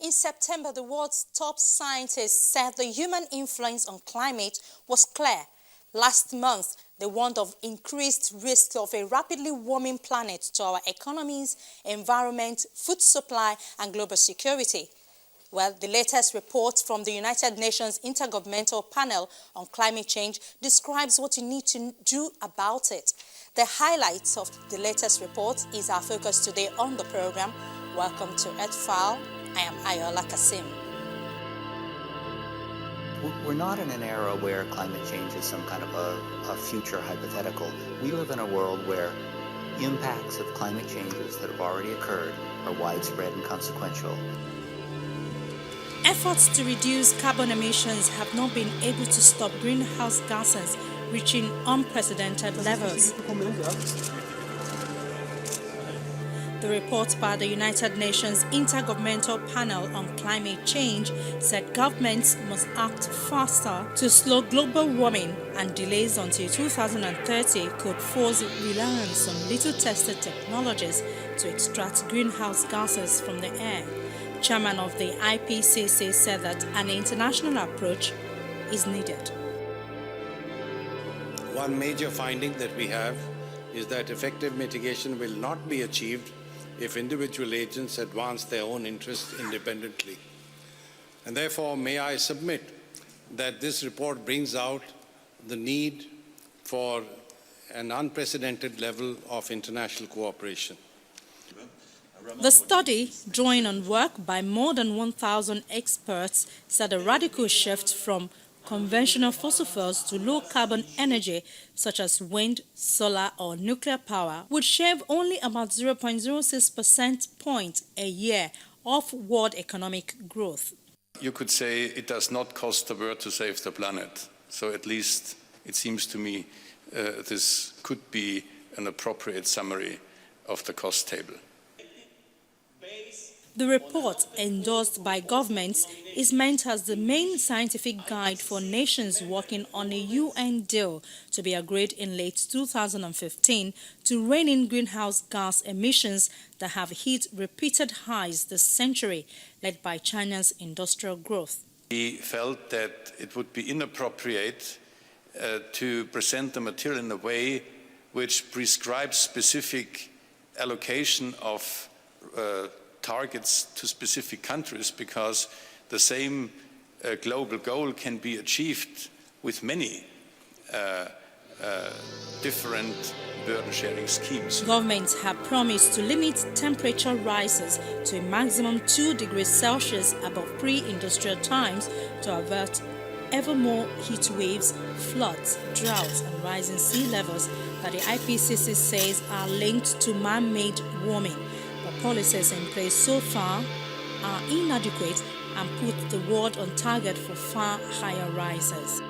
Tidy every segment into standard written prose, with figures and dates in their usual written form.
In September, the world's top scientists said the human influence on climate was clear. Last month, they warned of increased risk of a rapidly warming planet to our economies, environment, food supply, and global security. Well, the latest report from the United Nations Intergovernmental Panel on Climate Change describes what you need to do about it. The highlights of the latest report is our focus today on the program. Welcome to Earth File. I am Ayola Kasim. We're not in an era where climate change is some kind of a future hypothetical. We live in a world where impacts of climate changes that have already occurred are widespread and consequential. Efforts to reduce carbon emissions have not been able to stop greenhouse gases reaching unprecedented levels. The report by the United Nations Intergovernmental Panel on Climate Change said governments must act faster to slow global warming, and delays until 2030 could force reliance on little-tested technologies to extract greenhouse gases from the air. Chairman of the IPCC said that an international approach is needed. One major finding that we have is that effective mitigation will not be achieved if individual agents advance their own interests independently. And therefore, may I submit that this report brings out the need for an unprecedented level of international cooperation. The study, drawing on work by more than 1,000 experts, said a radical shift from conventional fossil fuels to low-carbon energy such as wind, solar or nuclear power would shave only about 0.06% point a year off world economic growth. You could say it does not cost the world to save the planet. So at least it seems to me this could be an appropriate summary of the cost table. The report, endorsed by governments, is meant as the main scientific guide for nations working on a UN deal to be agreed in late 2015 to rein in greenhouse gas emissions that have hit repeated highs this century, led by China's industrial growth. We felt that it would be inappropriate to present the material in a way which prescribes specific allocation of targets to specific countries, because the same global goal can be achieved with many different burden-sharing schemes. Governments have promised to limit temperature rises to a maximum 2 degrees Celsius above pre-industrial times to avert ever more heat waves, floods, droughts and rising sea levels that the IPCC says are linked to man-made warming. But policies in place so far are inadequate and put the world on target for far higher rises.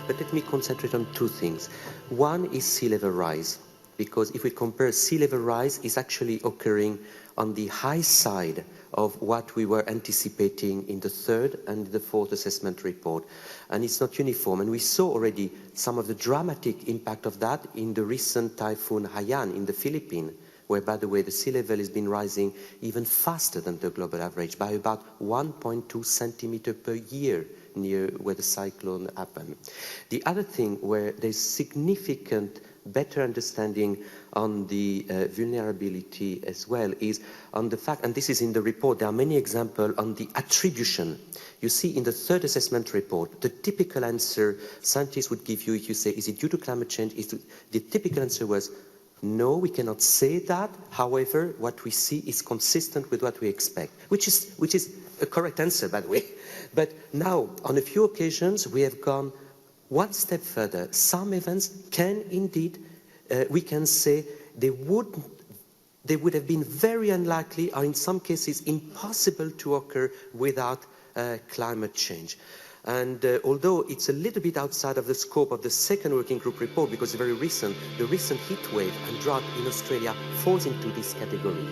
But let me concentrate on two things. One is sea level rise, because if we compare, sea level rise is actually occurring on the high side of what we were anticipating in the third and the fourth assessment report. And it's not uniform. And we saw already some of the dramatic impact of that in the recent typhoon Haiyan in the Philippines, where, by the way, the sea level has been rising even faster than the global average by about 1.2 centimeters per year near where the cyclone happened. The other thing where there's significant better understanding on the vulnerability as well is on the fact, and this is in the report, there are many examples on the attribution. You see in the third assessment report, the typical answer scientists would give you if you say, is it due to climate change? The typical answer was, no, we cannot say that. However, what we see is consistent with what we expect, which is a correct answer, by the way. But now, on a few occasions, we have gone one step further. Some events can indeed, we can say, they would have been very unlikely, or in some cases impossible to occur without climate change. And although it's a little bit outside of the scope of the second working group report, because the recent heat wave and drought in Australia falls into this category.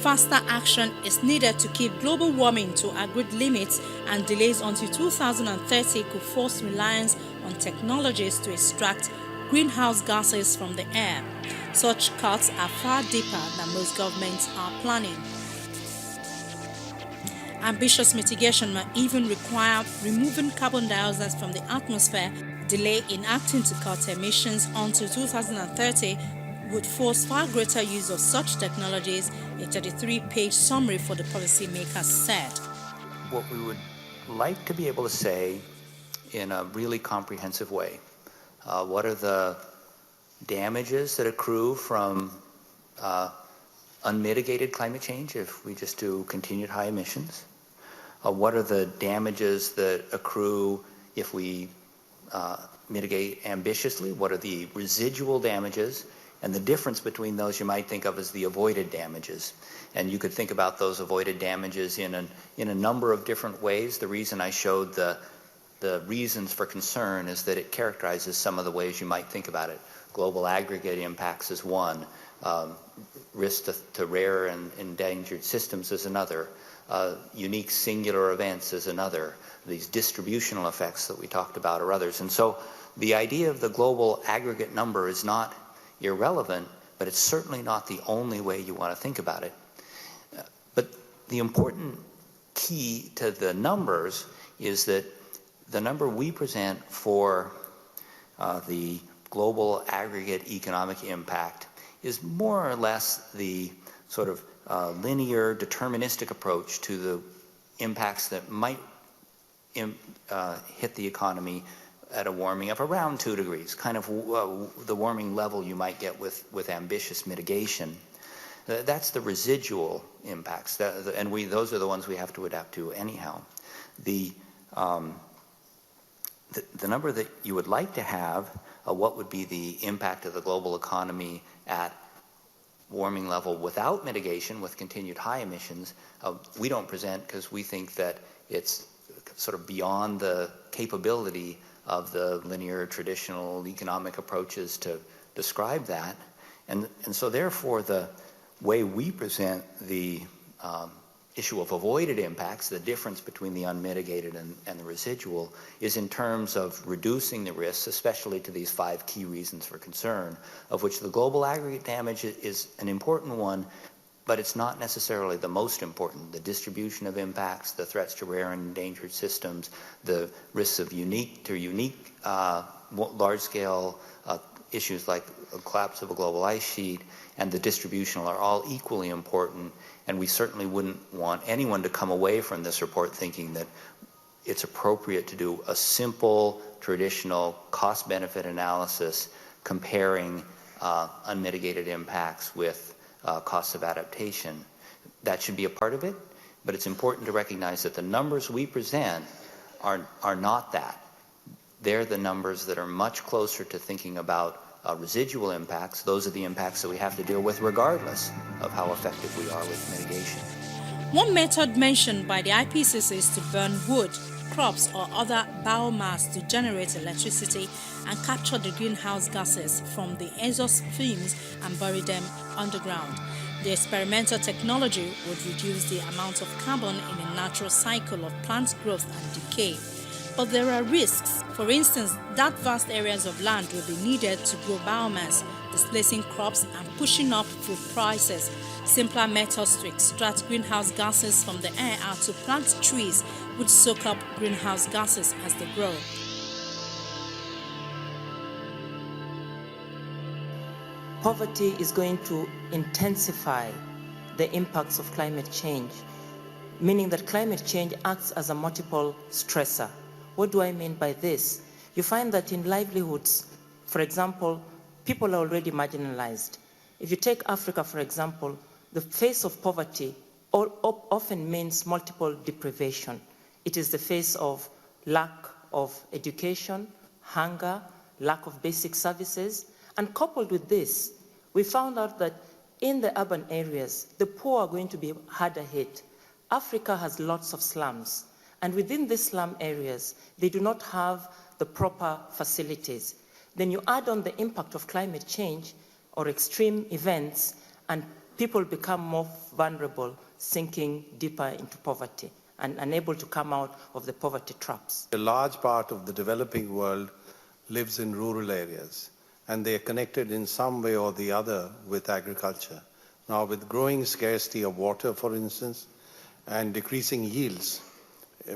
Faster action is needed to keep global warming to agreed limits, and delays until 2030 could force reliance on technologies to extract greenhouse gases from the air. Such cuts are far deeper than most governments are planning. Ambitious mitigation might even require removing carbon dioxide from the atmosphere. Delay in acting to cut emissions until 2030 would force far greater use of such technologies, a 33-page summary for the policymakers said. What we would like to be able to say in a really comprehensive way, what are the damages that accrue from unmitigated climate change if we just do continued high emissions? What are the damages that accrue if we mitigate ambitiously? What are the residual damages? And the difference between those you might think of as the avoided damages. And you could think about those avoided damages in a number of different ways. The reason I showed the reasons for concern is that it characterizes some of the ways you might think about it. Global aggregate impacts is one. Risk to rare and endangered systems is another. Unique singular events is another. These distributional effects that we talked about are others. And so the idea of the global aggregate number is not irrelevant, but it's certainly not the only way you want to think about it. But the important key to the numbers is that the number we present for the global aggregate economic impact is more or less the sort of linear, deterministic approach to the impacts that might hit the economy at a warming of around 2 degrees, kind of the warming level you might get with ambitious mitigation. That's the residual impacts, and those are the ones we have to adapt to anyhow. The number that you would like to have, what would be the impact of the global economy at warming level without mitigation, with continued high emissions, we don't present because we think that it's sort of beyond the capability of the linear traditional economic approaches to describe that. And so therefore the way we present the issue of avoided impacts, the difference between the unmitigated and the residual, is in terms of reducing the risks, especially to these 5 key reasons for concern, of which the global aggregate damage is an important one, but it's not necessarily the most important. The distribution of impacts, the threats to rare and endangered systems, the risks of unique large-scale issues like the collapse of a global ice sheet, and the distributional are all equally important, and we certainly wouldn't want anyone to come away from this report thinking that it's appropriate to do a simple, traditional cost-benefit analysis comparing unmitigated impacts with costs of adaptation. That should be a part of it, but it's important to recognize that the numbers we present are not that. They're the numbers that are much closer to thinking about residual impacts. Those are the impacts that we have to deal with regardless of how effective we are with mitigation. One method mentioned by the IPCC is to burn wood, crops or other biomass to generate electricity and capture the greenhouse gases from the exhaust fumes and bury them underground. The experimental technology would reduce the amount of carbon in a natural cycle of plant growth and decay. But there are risks. For instance, that vast areas of land will be needed to grow biomass, displacing crops and pushing up food prices. Simpler methods to extract greenhouse gases from the air are to plant trees which soak up greenhouse gases as they grow. Poverty is going to intensify the impacts of climate change, meaning that climate change acts as a multiple stressor. What do I mean by this? You find that in livelihoods, for example, people are already marginalized. If you take Africa, for example, the face of poverty often means multiple deprivation. It is the face of lack of education, hunger, lack of basic services, and coupled with this, we found out that in the urban areas, the poor are going to be harder hit. Africa has lots of slums. And within these slum areas, they do not have the proper facilities. Then you add on the impact of climate change or extreme events, and people become more vulnerable, sinking deeper into poverty and unable to come out of the poverty traps. A large part of the developing world lives in rural areas. and they are connected in some way or the other with agriculture. Now, with growing scarcity of water, for instance, and decreasing yields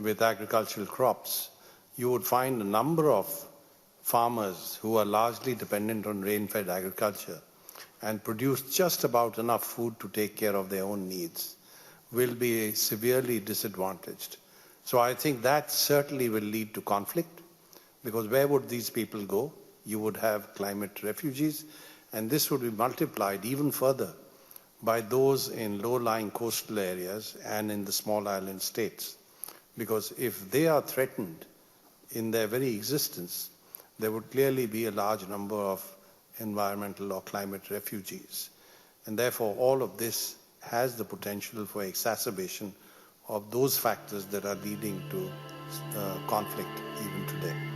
with agricultural crops, you would find a number of farmers who are largely dependent on rain-fed agriculture and produce just about enough food to take care of their own needs will be severely disadvantaged. So I think that certainly will lead to conflict, because where would these people go? You would have climate refugees, and this would be multiplied even further by those in low-lying coastal areas and in the small island states. Because if they are threatened in their very existence, there would clearly be a large number of environmental or climate refugees. And therefore, all of this has the potential for exacerbation of those factors that are leading to conflict even today.